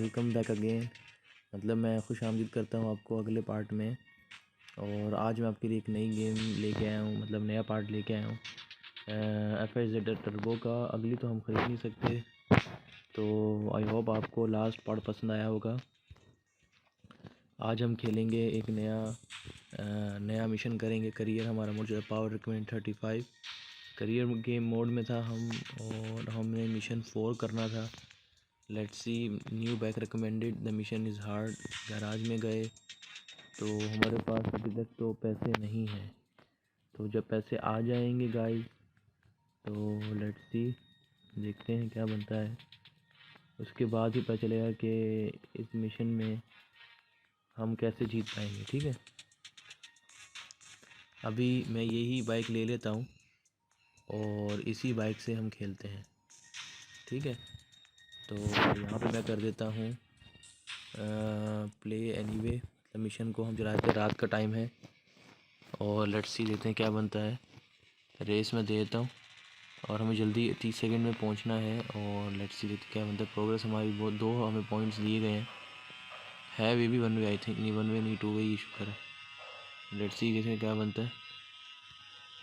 Welcome back again. मतलब मैं खुश आमदीद करता हूँ आपको अगले पार्ट में। और आज मैं आपके लिए एक नई गेम लेके आया हूँ, मतलब नया पार्ट लेके आया हूँ FHZ टर्बो का। अगली तो हम ख़रीद नहीं सकते, तो आई होप आपको लास्ट पार्ट पसंद आया होगा। आज हम खेलेंगे एक नया मिशन करेंगे। करियर हमारा मोड जो है power requirement 35 career game mode में था हम, और हमने मिशन 4 करना था। Let's see new back recommended the mission is hard. Garage में गए तो हमारे पास अभी तक तो पैसे नहीं हैं, तो जब पैसे आ जाएंगे गाइस तो लेट्स सी देखते हैं क्या बनता है। उसके बाद ही पता चलेगा कि इस मिशन में हम कैसे जीत पाएंगे। ठीक है, अभी मैं यही बाइक ले लेता हूँ और इसी बाइक से हम खेलते हैं। ठीक है, तो यहाँ पे मैं कर देता हूँ प्ले एनीवे। मिशन को हम चलाते हैं, रात का टाइम है और लेट्स सी देखते हैं क्या बनता है। रेस में देता हूँ और हमें जल्दी 30 सेकंड में पहुँचना है। और लेट्स सी देखते हैं क्या बनता है। प्रोग्रेस हमारी बहुत 2 हमें पॉइंट्स दिए गए हैं। है वे भी 1 वे, आई थिंक नहीं 1 वे नहीं 2 वे, इशू कर है। लेट्स सी देखते हैं क्या बनता है।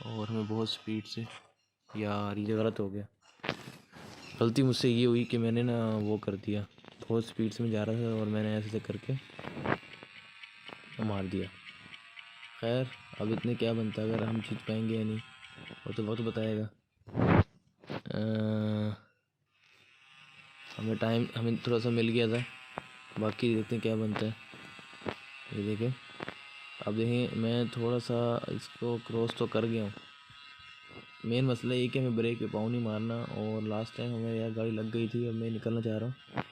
और हमें बहुत स्पीड से, यार ये गलत हो गया। गलती मुझसे ये हुई कि मैंने ना वो कर दिया, बहुत स्पीड से मैं जा रहा था और मैंने ऐसे करके मार दिया। खैर अब इतने क्या बनता है, अगर हम जीत पाएंगे या नहीं वो तो वक्त बताएगा। हमें थोड़ा सा मिल गया था, बाकी देखते हैं क्या बनता है। ये देखें, अब देखें मैं थोड़ा सा इसको क्रॉस तो कर गया हूँ। मेन मसला ये कि हमें ब्रेक पे पाँव नहीं मारना। और लास्ट टाइम हमें यार गाड़ी लग गई थी, अब मैं निकलना चाह रहा हूँ।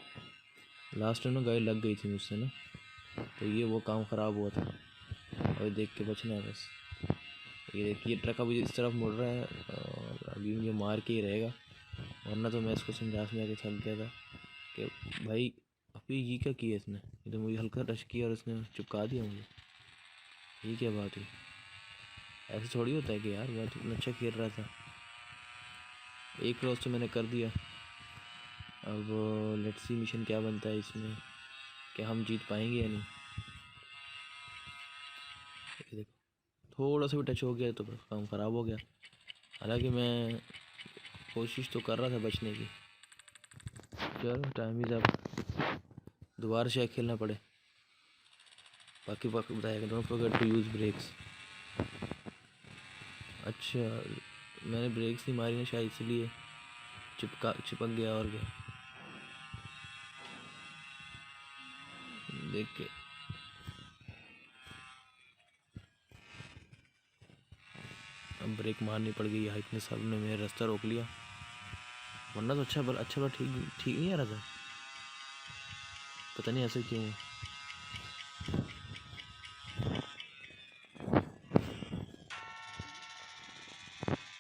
लास्ट टाइम ना गाड़ी लग गई थी मुझसे ना, तो ये वो काम ख़राब हुआ था। और देख के बचना है बस। ये देखिए ट्रक अभी इस तरफ मुड़ रहा है और अभी मुझे मार के ही रहेगा, वरना तो मैं इसको समझा के थक गया था कि भाई अभी ये क्या किया इसने। ये तो मुझे हल्का टच किया और इसने चिपका दिया मुझे। ये क्या बात हुई, ऐसे थोड़ी होता है कि यार मैं तो अच्छा खेल रहा था। एक क्रॉस तो मैंने कर दिया। अब लेट्स सी मिशन क्या बनता है इसमें, कि हम जीत पाएंगे या नहीं। ये देखो थोड़ा सा भी टच हो गया तो बस काम ख़राब हो गया। हालांकि मैं कोशिश तो कर रहा था बचने की। चलो टाइम इज़ अप, दोबारा शायद खेलना पड़े। बाकी वक्त बताएगा। Don't forget to use breaks. अच्छा मैंने ब्रेक्स नहीं मारी ना शायद, इसलिए चिपक गया। और क्या देख के अब ब्रेक मारनी पड़ गई। हाइट ने सब ने मेरा रास्ता रोक लिया, वरना तो अच्छा ठीक ठीक नहीं आ रहा था। पता नहीं ऐसे क्यों है।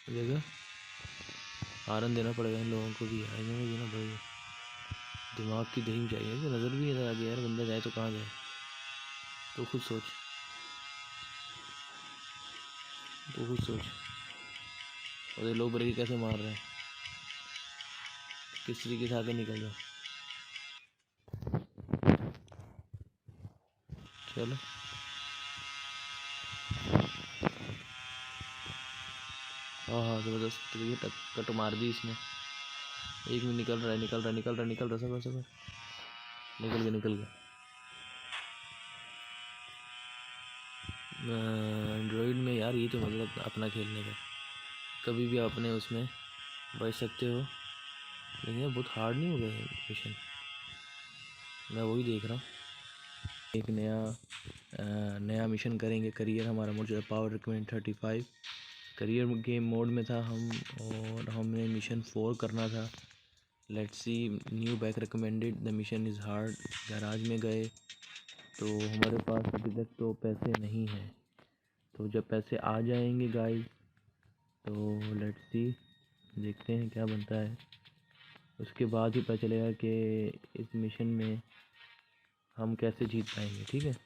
देखा, हारन देना पड़ेगा इन लोगों को भी यार, इन्होंने भी ना भाई दिमाग की दही चाहिए। नज़र भी नहीं आ गया यार, बंदा जाए तो कहाँ जाए, तो खुद सोच, तो खुद सोच। और ये लोग ब्रेक कैसे मार रहे हैं, किस तरीके से आगे निकल जाए। चलो हाँ हाँ ज़बरदस्त तरीके कट मार दी इसने। एक में निकल रहा है सबर सबर, निकल गया। एंड्रॉइड में यार ये तो मतलब अपना खेलने का, कभी भी अपने उसमें बच सकते हो। लेकिन ये बहुत हार्ड नहीं हो गया मिशन, मैं वही देख रहा हूँ। एक नया मिशन करेंगे। करियर हमारा मोड जो है power requirement 35 career game mode में था हम, और हमने मिशन 4 करना था। Let's see new back recommended the mission is hard. Garage में गए तो हमारे पास अभी तक तो पैसे नहीं हैं, तो जब पैसे आ जाएंगे गाइस तो लेट्स सी देखते हैं क्या बनता है। उसके बाद ही पता चलेगा कि इस मिशन में हम कैसे जीत पाएंगे। ठीक है,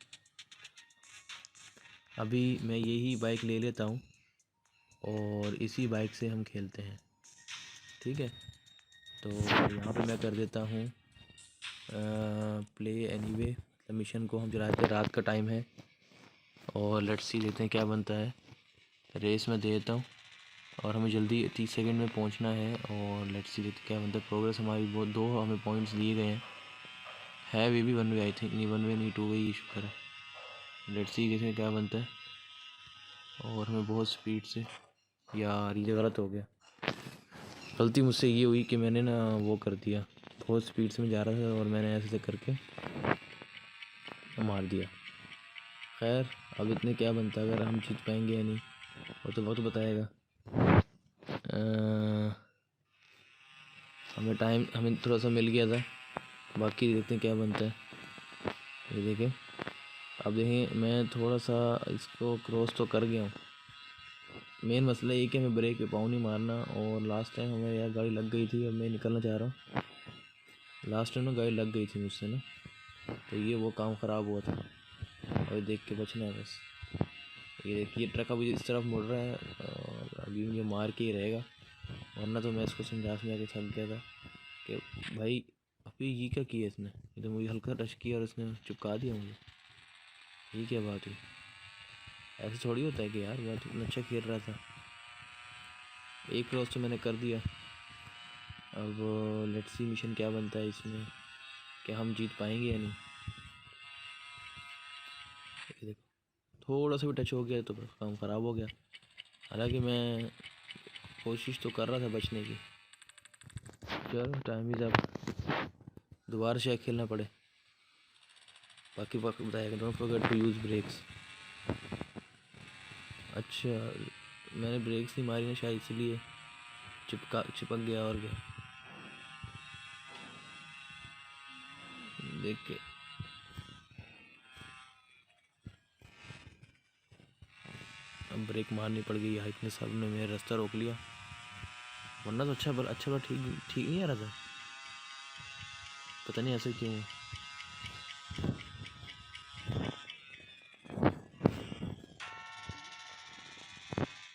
अभी मैं यही बाइक ले लेता हूँ और इसी बाइक से हम खेलते हैं। ठीक है, तो यहाँ पे मैं कर देता हूँ प्ले एनीवे मिशन को हम चलाते हैं। रात का टाइम है और लेट्स सी देखते हैं क्या बनता है। रेस में दे देता हूँ और हमें जल्दी 30 सेकंड में पहुंचना है और लेट्स सी देखते हैं क्या बनता है। प्रोग्रेस हमारी वो 2 हमें पॉइंट्स दिए गए हैं। है वे भी 1 वे आई थिंक, नहीं 1 वे नहीं 2 वे ही शुक्र है। लेट्स सी देखते हैं क्या बनता है। और हमें बहुत स्पीड से, यार ये गलत हो गया। गलती मुझसे ये हुई कि मैंने ना वो कर दिया, बहुत स्पीड से मैं जा रहा था और मैंने ऐसे करके मार दिया। खैर अब इतने क्या बनता है, अगर हम जीत पाएंगे या नहीं वो तो वक्त बताएगा। हमें थोड़ा सा मिल गया था, बाकी देखते हैं क्या बनता है। ये देखें, अब देखें मैं थोड़ा सा इसको क्रॉस तो कर गया हूँ। मेन मसला ये कि मैं ब्रेक पे पाँव नहीं मारना। और लास्ट टाइम हमें यार गाड़ी लग गई थी, अब मैं निकलना चाह रहा हूँ। लास्ट टाइम ना गाड़ी लग गई थी मुझसे ना, तो ये वो काम ख़राब हुआ था। और देख के बचना है बस। ये देखिए ट्रक अभी इस तरफ मुड़ रहा है और अभी मुझे मार के ही रहेगा, वरना तो मैं इसको समझा के थक गया था कि भाई अभी ये क्या किया इसने। ये तो मुझे हल्का टच किया और इसने चिपका दिया मुझे। ये क्या बात हुई, ऐसे थोड़ी होता है कि यार मैं तो अच्छा खेल रहा था। एक क्रॉस तो मैंने कर दिया। अब लेट्स सी मिशन क्या बनता है इसमें, कि हम जीत पाएंगे या नहीं। ये देखो थोड़ा सा भी टच हो गया तो बस काम ख़राब हो गया। हालांकि मैं कोशिश तो कर रहा था बचने की। चलो टाइम इज़ अप, दोबारा शायद खेलना पड़े। बाकी वक्त बताएगा। Don't forget to use breaks. अच्छा मैंने ब्रेक्स नहीं मारी ना शायद, इसलिए चिपक गया। और क्या देख के अब ब्रेक मारनी पड़ गई। हाइट ने सब ने मेरा रास्ता रोक लिया, वरना तो अच्छा ठीक ठीक नहीं आ रहा था। पता नहीं ऐसे क्यों।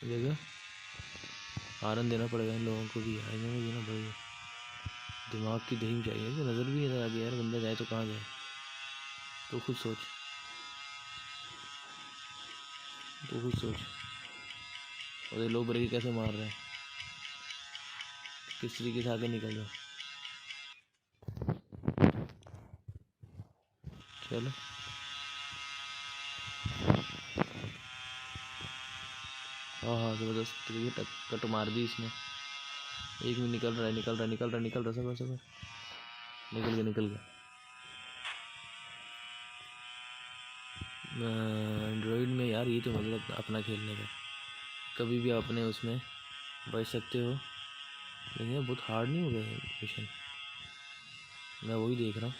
देखा आनंद देना पड़ेगा इन लोगों को भी, आने में देना पड़ेगा। दिमाग की दही चाहिए, तो नज़र भी नहीं आ गया यार, बंदा जाए तो कहाँ जाए। तो खुद सोच, तो खुद सोच। और ये लोग ब्रेक कैसे मार रहे हैं, किस तरीके से आगे निकल जाओ। चलो हाँ ज़बरदस्त तरीके कट मार दी इसने। एक में निकल रहा है सब निकल गया। एंड्रॉइड में यार ये तो मतलब अपना खेलने का, कभी भी अपने उसमें बच सकते हो। लेकिन बहुत हार्ड नहीं हो गया मिशन, मैं वही देख रहा हूँ।